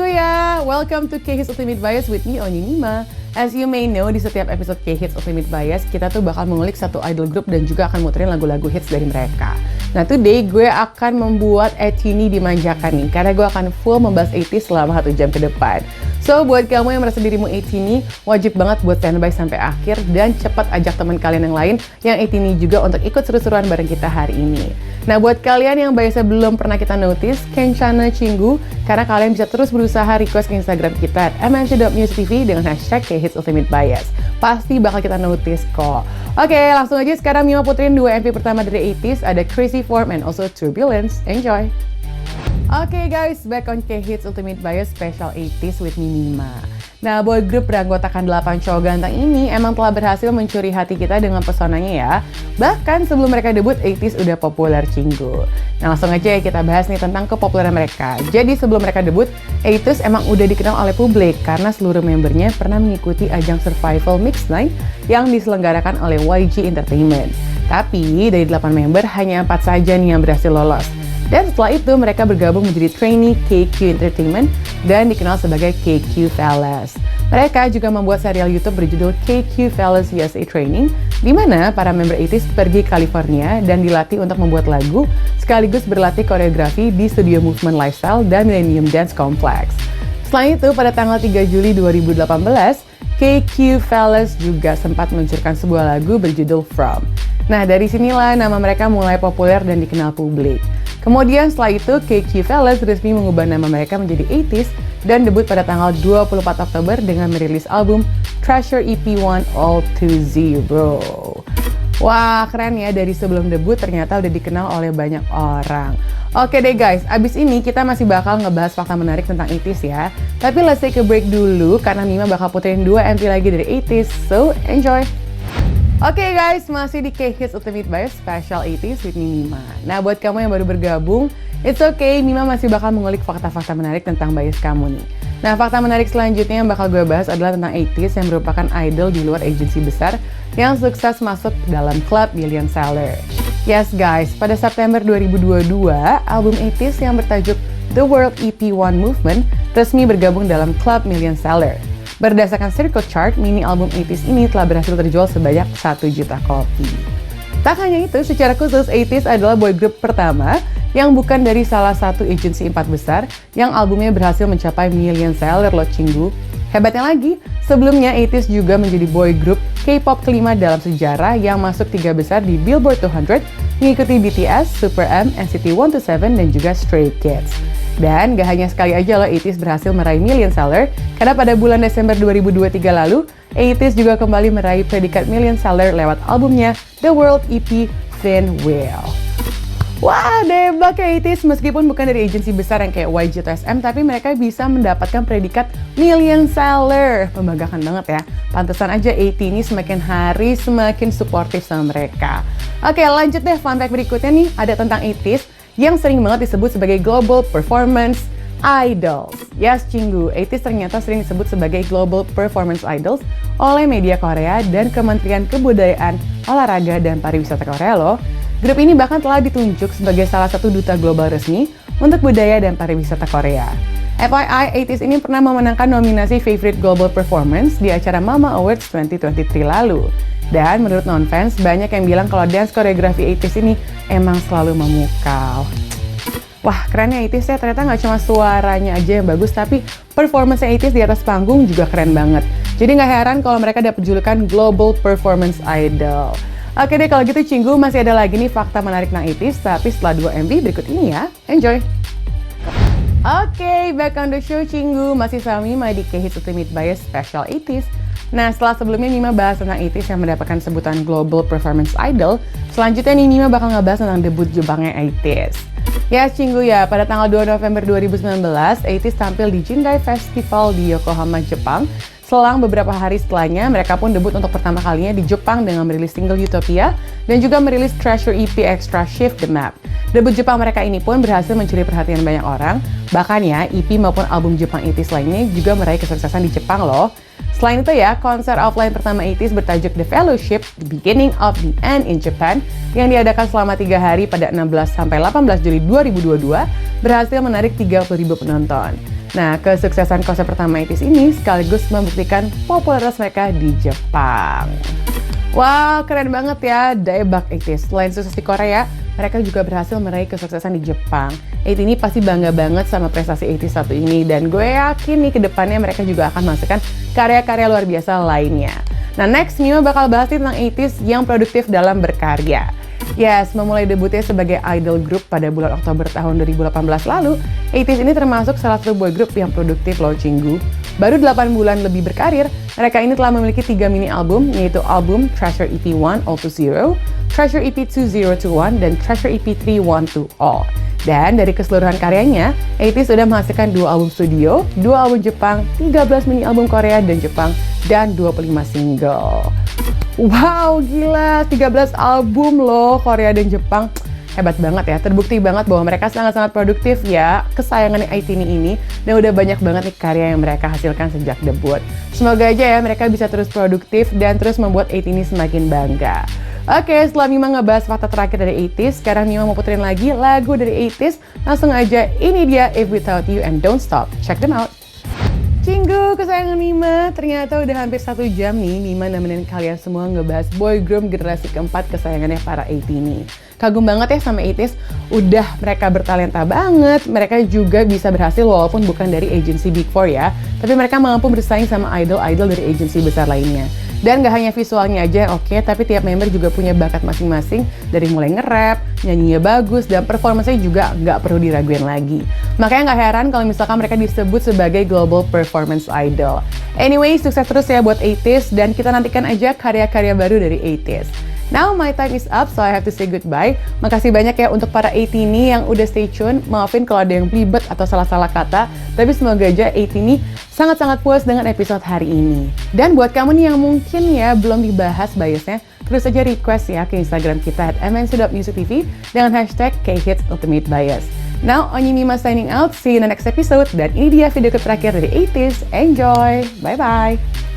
ya, welcome to K-Hits Ultimate Bias with me, Oni Nima. As you may know, di setiap episode K-Hits Ultimate Bias, kita tuh bakal mengulik satu idol group dan juga akan muterin lagu-lagu hits dari mereka. Nah, today gue akan membuat Etini dimanjakan nih, karena gue akan full membahas 80s selama 1 jam ke depan. So, buat kamu yang merasa dirimu Etini, wajib banget buat standby sampai akhir dan cepat ajak teman kalian yang lain yang Etini juga untuk ikut seru-seruan bareng kita hari ini. Nah, buat kalian yang biasanya belum pernah kita notice, Kencana Cinggu, karena kalian bisa terus berusaha request ke Instagram kita @mnc.musictv dengan hashtag K-Hits Ultimate Bias. Pasti bakal kita notice kok. Oke, langsung aja sekarang Mima puterin 2 MV pertama dari 80s, ada Crazy Form and also Turbulence. Enjoy! Oke guys, back on K-Hits Ultimate Bias Special 80s with Mima. Nah, boy group beranggotakan 8 cowok ganteng ini emang telah berhasil mencuri hati kita dengan pesonanya ya. Bahkan sebelum mereka debut, 80s udah populer Cinggu. Nah, langsung aja ya kita bahas nih tentang kepopuleran mereka. Jadi sebelum mereka debut, 80s emang udah dikenal oleh publik karena seluruh membernya pernah mengikuti ajang Survival Mix Night yang diselenggarakan oleh YG Entertainment. Tapi dari 8 member, hanya 4 saja nih yang berhasil lolos. Dan setelah itu mereka bergabung menjadi trainee KQ Entertainment dan dikenal sebagai KQ Fellas. Mereka juga membuat serial YouTube berjudul KQ Fellas USA Training, di mana para member 80s pergi California dan dilatih untuk membuat lagu, sekaligus berlatih koreografi di studio Movement Lifestyle dan Millennium Dance Complex. Selain itu, pada tanggal 3 Juli 2018, KQ Fellas juga sempat meluncurkan sebuah lagu berjudul From. Nah, dari sinilah nama mereka mulai populer dan dikenal publik. Kemudian setelah itu, KQ Fellas resmi mengubah nama mereka menjadi 80s dan debut pada tanggal 24 Oktober dengan merilis album Treasure EP1 All To Zero. Wah, keren ya, dari sebelum debut ternyata udah dikenal oleh banyak orang. Oke deh guys, abis ini kita masih bakal ngebahas fakta menarik tentang 80s ya. Tapi let's take a break dulu karena Mima bakal puterin 2 MV lagi dari 80s, so enjoy! Oke guys, masih di K-Hits Ultimate Bias Special 80s with Mima. Nah, buat kamu yang baru bergabung, it's okay, Mima masih bakal mengulik fakta-fakta menarik tentang bias kamu nih. Nah, fakta menarik selanjutnya yang bakal gue bahas adalah tentang 80s yang merupakan idol di luar agensi besar yang sukses masuk dalam klub million seller. Yes guys, pada September 2022, album 80s yang bertajuk The World EP1 Movement resmi bergabung dalam klub million seller. Berdasarkan Circle Chart, mini album 80s ini telah berhasil terjual sebanyak 1 juta kopi. Tak hanya itu, secara khusus 80s adalah boy group pertama yang bukan dari salah satu agensi 4 besar yang albumnya berhasil mencapai million seller loh Cinggu. Hebatnya lagi, sebelumnya 80s juga menjadi boy group K-pop kelima dalam sejarah yang masuk 3 besar di Billboard 200, mengikuti BTS, Super M, NCT 127, dan juga Stray Kids. Dan gak hanya sekali aja loh 80s berhasil meraih million seller, karena pada bulan Desember 2023 lalu, 80s juga kembali meraih predikat million seller lewat albumnya The World EP Thin Wheel. Wah, debak ya 80s, meskipun bukan dari agensi besar yang kayak YG atau SM, tapi mereka bisa mendapatkan predikat million seller. Membanggakan banget ya. Pantesan aja 80s ini semakin hari semakin suportif sama mereka. Oke, lanjut deh, fun fact berikutnya nih, ada tentang 80s yang sering banget disebut sebagai Global Performance Idols. Yes, Cinggu, 80s ternyata sering disebut sebagai Global Performance Idols oleh media Korea dan Kementerian Kebudayaan, Olahraga, dan Pariwisata Korea loh. Grup ini bahkan telah ditunjuk sebagai salah satu duta global resmi untuk budaya dan pariwisata Korea. FYI, 80s ini pernah memenangkan nominasi Favorite Global Performance di acara Mama Awards 2023 lalu. Dan menurut non-fans, banyak yang bilang kalau dance koreografi 80s ini emang selalu memukau. Wah, kerennya 80s ya, ternyata nggak cuma suaranya aja yang bagus, tapi performance 80s di atas panggung juga keren banget. Jadi nggak heran kalau mereka dapat julukan Global Performance Idol. Oke deh, kalau gitu Cinggu, masih ada lagi nih fakta menarik tentang 80s, tapi setelah 2 MV berikut ini ya. Enjoy! Oke, back on the show Cinggu, masih sama Mima di K-Hits Ultimate Bias Special 80s. Nah, setelah sebelumnya Mima bahas tentang 80s yang mendapatkan sebutan Global Performance Idol, selanjutnya nih Mima bakal ngebahas tentang debut Jepangnya 80s. Ya Cinggu ya, pada tanggal 2 November 2019, 80s tampil di Jindai Festival di Yokohama, Jepang. Selang beberapa hari setelahnya, mereka pun debut untuk pertama kalinya di Jepang dengan merilis single Utopia dan juga merilis Treasure EP Extra Shift The Map. Debut Jepang mereka ini pun berhasil mencuri perhatian banyak orang, bahkan ya EP maupun album Jepang 80s lainnya juga meraih kesuksesan di Jepang loh. Selain itu ya, konser offline pertama 80s bertajuk The Fellowship, The Beginning of the End in Japan, yang diadakan selama 3 hari pada 16-18 Juli 2022, berhasil menarik 30.000 penonton. Nah, kesuksesan konsep pertama 80s ini sekaligus membuktikan popularitas mereka di Jepang. Wah, keren banget ya, Daebak 80s. Selain sukses di Korea, mereka juga berhasil meraih kesuksesan di Jepang. 80 ini pasti bangga banget sama prestasi 80s satu ini, dan gue yakin nih ke depannya mereka juga akan menghasilkan karya-karya luar biasa lainnya. Nah, next, Mima bakal bahas tentang 80s yang produktif dalam berkarya. Yes, memulai debutnya sebagai idol group pada bulan Oktober tahun 2018 lalu, 80s ini termasuk salah satu boy group yang produktif loh, Cinggu. Baru 8 bulan lebih berkarir, mereka ini telah memiliki 3 mini album, yaitu album Treasure EP 1 All to Zero, Treasure EP 2 Zero to 1, dan Treasure EP 3 1 to All. Dan dari keseluruhan karyanya, 80s sudah menghasilkan 2 album studio, 2 album Jepang, 13 mini album Korea dan Jepang, dan 25 single. Wow, gila, 13 album loh Korea dan Jepang. Hebat banget ya, terbukti banget bahwa mereka sangat-sangat produktif ya, kesayangan Aitini ini, dan udah banyak banget nih karya yang mereka hasilkan sejak debut. Semoga aja ya mereka bisa terus produktif dan terus membuat Aitini semakin bangga. Oke, setelah Mima ngebahas fakta terakhir dari 80s, sekarang Mima mau puterin lagi lagu dari 80s. Langsung aja, ini dia If Without You and Don't Stop. Check them out. Cinggu, kesayangan Mima, ternyata udah hampir 1 jam nih Mima nemenin kalian semua ngebahas boy group generasi keempat kesayangannya para 80 ini. Kagum banget ya sama 80s, udah mereka bertalenta banget, mereka juga bisa berhasil walaupun bukan dari agensi Big Four ya, tapi mereka mampu bersaing sama idol-idol dari agensi besar lainnya. Dan gak hanya visualnya aja yang oke, tapi tiap member juga punya bakat masing-masing, dari mulai nge-rap, nyanyinya bagus, dan performanya juga gak perlu diraguin lagi. Makanya gak heran kalau misalkan mereka disebut sebagai Global Performance Idol. Anyway, sukses terus ya buat 80s, dan kita nantikan aja karya-karya baru dari 80s. Now my time is up, so I have to say goodbye. Makasih banyak ya untuk para 80 ini yang udah stay tune. Maafin kalau ada yang belibet atau salah-salah kata, tapi semoga aja 80 ini sangat-sangat puas dengan episode hari ini. Dan buat kamu nih yang mungkin ya belum dibahas biasnya, terus aja request ya ke Instagram kita @mnc.musictv dengan hashtag #KHitsUltimateBias. Now, Onyi Mima signing out. See you in the next episode. Dan ini dia video terakhir dari 80s. Enjoy! Bye-bye!